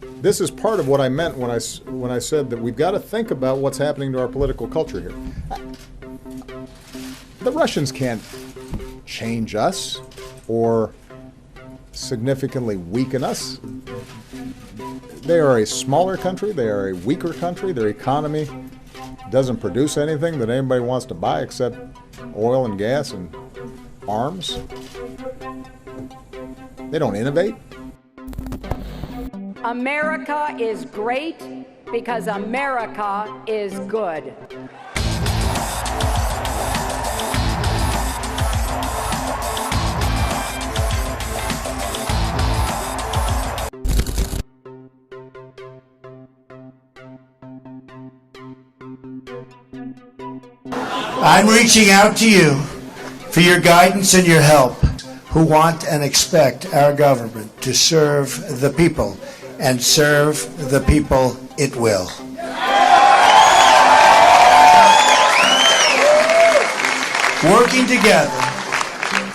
This is part of what I meant when I said that we've got to think about what's happening to our political culture here. The Russians can't change us or significantly weaken us. They are a smaller country. They are a weaker country. Their economy doesn't produce anything that anybody wants to buy except oil and gas and arms. They don't innovate. America is great because America is good. I'm reaching out to you for your guidance and your help, who want and expect our government to serve the people, and serve the people it will. Working together,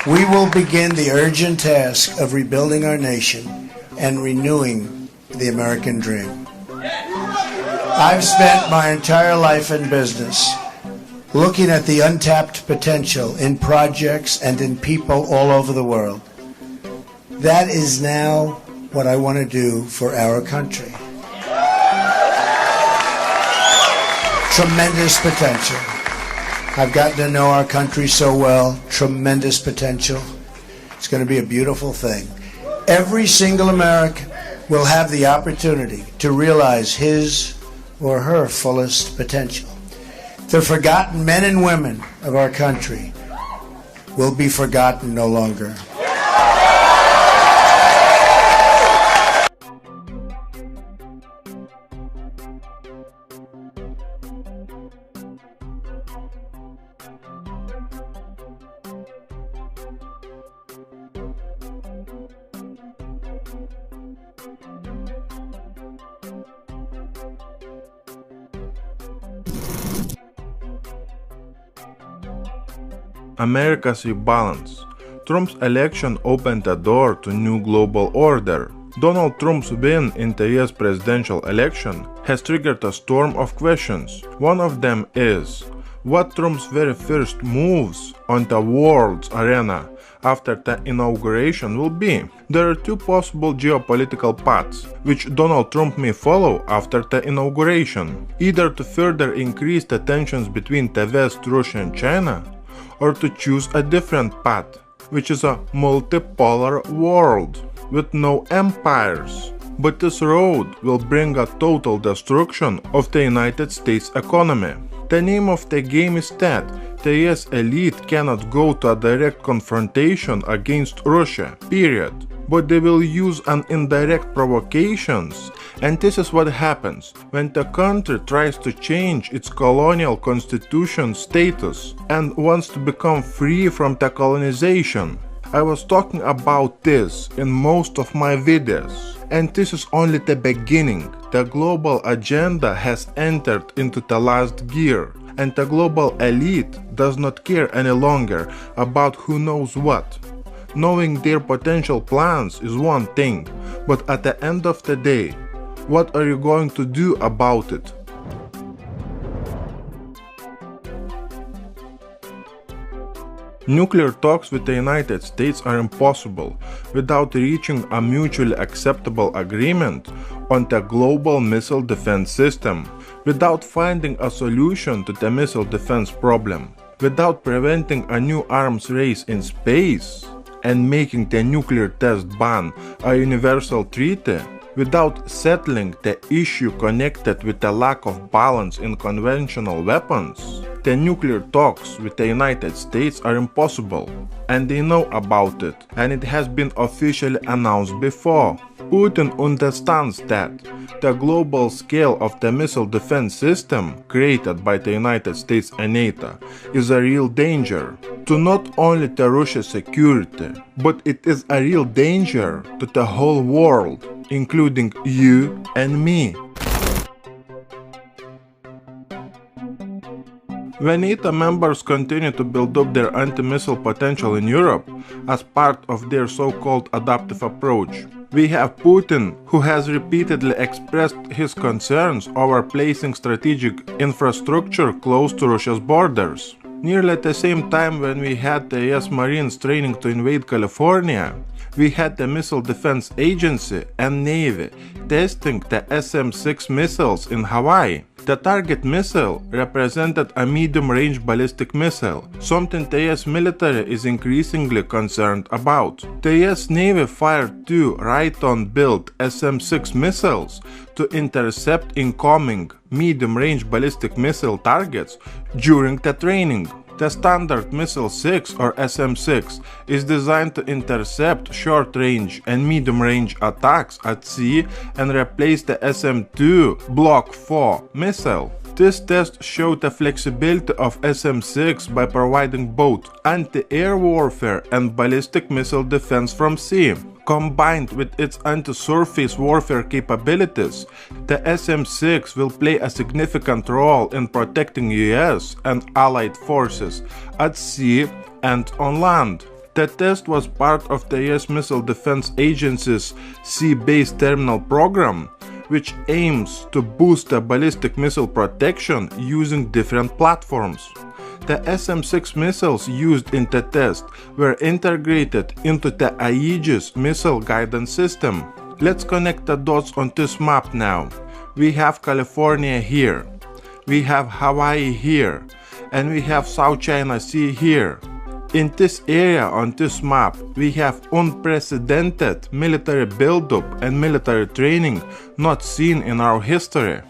we will begin the urgent task of rebuilding our nation and renewing the American dream. I've spent my entire life in business looking at the untapped potential in projects and in people all over the world. That is now what I want to do for our country. Tremendous potential. I've gotten to know our country so well. Tremendous potential. It's going to be a beautiful thing. Every single American will have the opportunity to realize his or her fullest potential. The forgotten men and women of our country will be forgotten no longer. America's rebalance. Trump's election opened a door to new global order. Donald Trump's win in the US presidential election has triggered a storm of questions. One of them is, what Trump's very first moves on the world's arena after the inauguration will be? There are two possible geopolitical paths which Donald Trump may follow after the inauguration. Either to further increase the tensions between the West, Russia and China, or to choose a different path, which is a multipolar world with no empires. But this road will bring a total destruction of the United States economy. The name of the game is that the US elite cannot go to a direct confrontation against Russia, period. But they will use an indirect provocations, and this is what happens when the country tries to change its colonial constitution status and wants to become free from the colonization. I was talking about this in most of my videos, and this is only the beginning. The global agenda has entered into the last gear, and the global elite does not care any longer about who knows what. Knowing their potential plans is one thing, but at the end of the day, what are you going to do about it? Nuclear talks with the United States are impossible without reaching a mutually acceptable agreement on the global missile defense system, without finding a solution to the missile defense problem, without preventing a new arms race in space, and making the nuclear test ban a universal treaty, without settling the issue connected with the lack of balance in conventional weapons. The nuclear talks with the United States are impossible, and they know about it, and it has been officially announced before. Putin understands that the global scale of the missile defense system created by the United States and NATO is a real danger to not only the Russia's security, but it is a real danger to the whole world, including you and me. When NATO members continue to build up their anti-missile potential in Europe as part of their so-called adaptive approach, We have Putin, who has repeatedly expressed his concerns over placing strategic infrastructure close to Russia's borders. Nearly at the same time when we had the US Marines training to invade California, we had the Missile Defense Agency and Navy testing the SM-6 missiles in Hawaii. The target missile represented a medium-range ballistic missile, something the US military is increasingly concerned about. The US Navy fired 2 Raytheon-built SM-6 missiles to intercept incoming medium-range ballistic missile targets during the training. The Standard Missile 6 or SM-6 is designed to intercept short-range and medium-range attacks at sea and replace the SM-2 Block 4 missile. This test showed the flexibility of SM-6 by providing both anti-air warfare and ballistic missile defense from sea. Combined with its anti-surface warfare capabilities, the SM-6 will play a significant role in protecting US and allied forces at sea and on land. The test was part of the US Missile Defense Agency's sea-based terminal program, which aims to boost the ballistic missile protection using different platforms. The SM-6 missiles used in the test were integrated into the Aegis missile guidance system. Let's connect the dots on this map now. We have California here, we have Hawaii here, and we have South China Sea here. In this area on this map, we have unprecedented military buildup and military training not seen in our history.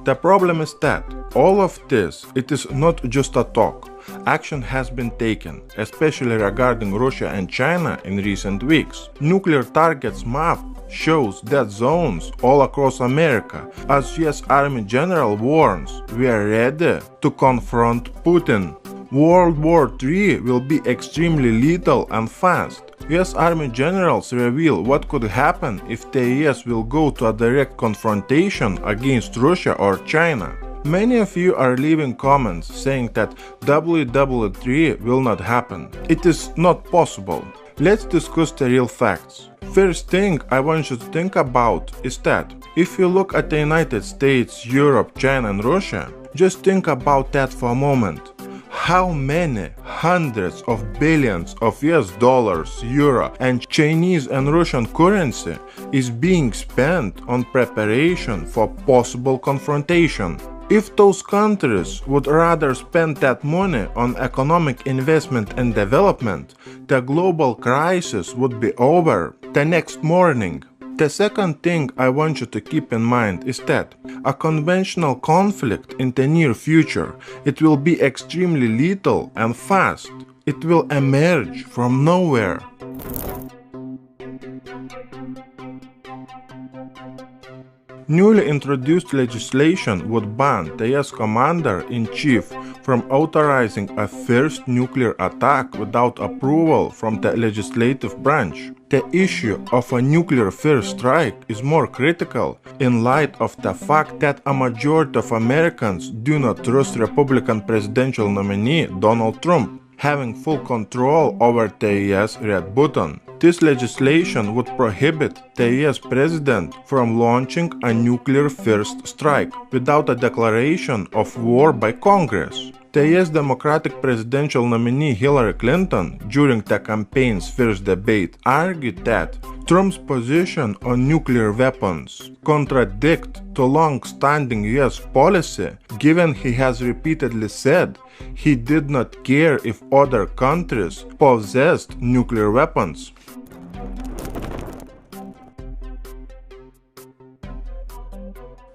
The problem is that all of this, it is not just a talk. Action has been taken, especially regarding Russia and China in recent weeks. Nuclear targets map shows dead zones all across America. As US Army General warns, we are ready to confront Putin. World War III will be extremely lethal and fast. US Army generals reveal what could happen if the US will go to a direct confrontation against Russia or China. Many of you are leaving comments saying that WW3 will not happen. It is not possible. Let's discuss the real facts. First thing I want you to think about is that if you look at the United States, Europe, China and Russia, just think about that for a moment. How many hundreds of billions of US dollars, euro and Chinese and Russian currency is being spent on preparation for possible confrontation? If those countries would rather spend that money on economic investment and development, the global crisis would be over the next morning. The second thing I want you to keep in mind is that a conventional conflict in the near future, it will be extremely lethal and fast. It will emerge from nowhere. Newly introduced legislation would ban the US Commander-in-Chief from authorizing a first nuclear attack without approval from the legislative branch. The issue of a nuclear first strike is more critical in light of the fact that a majority of Americans do not trust Republican presidential nominee Donald Trump having full control over the US red button. This legislation would prohibit the US president from launching a nuclear first strike without a declaration of war by Congress. The US Democratic presidential nominee Hillary Clinton, during the campaign's first debate, argued that Trump's position on nuclear weapons contradicts the long-standing US policy, given he has repeatedly said he did not care if other countries possessed nuclear weapons.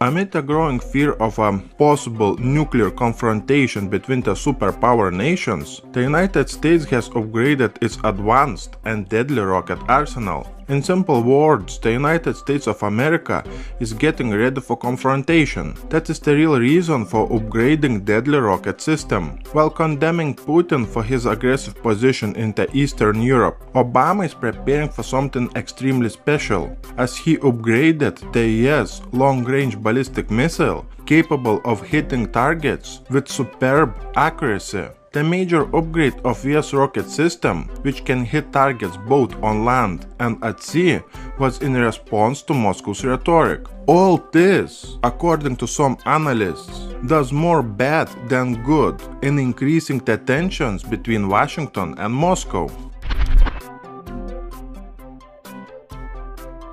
Amid the growing fear of a possible nuclear confrontation between the superpower nations, the United States has upgraded its advanced and deadly rocket arsenal. In simple words, the United States of America is getting ready for confrontation. That is the real reason for upgrading deadly rocket system. While condemning Putin for his aggressive position in the Eastern Europe, Obama is preparing for something extremely special, as he upgraded the US long-range ballistic missile capable of hitting targets with superb accuracy. The major upgrade of US rocket system, which can hit targets both on land and at sea, was in response to Moscow's rhetoric. All this, according to some analysts, does more bad than good in increasing the tensions between Washington and Moscow.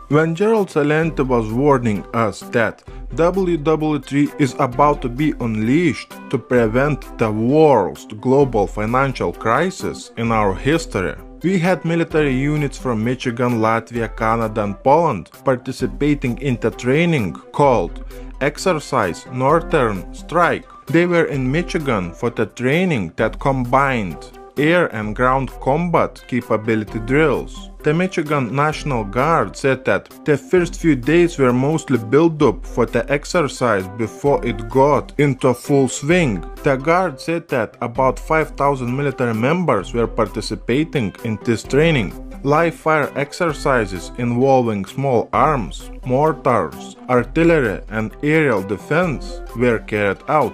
When Gerald Celente was warning us that WW3 is about to be unleashed to prevent the worst global financial crisis in our history, we had military units from Michigan, Latvia, Canada and Poland participating in the training called Exercise Northern Strike. They were in Michigan for the training that combined air and ground combat capability drills. The Michigan National Guard said that the first few days were mostly build-up for the exercise before it got into full swing. The Guard said that about 5,000 military members were participating in this training. Live fire exercises involving small arms, mortars, artillery and aerial defense were carried out.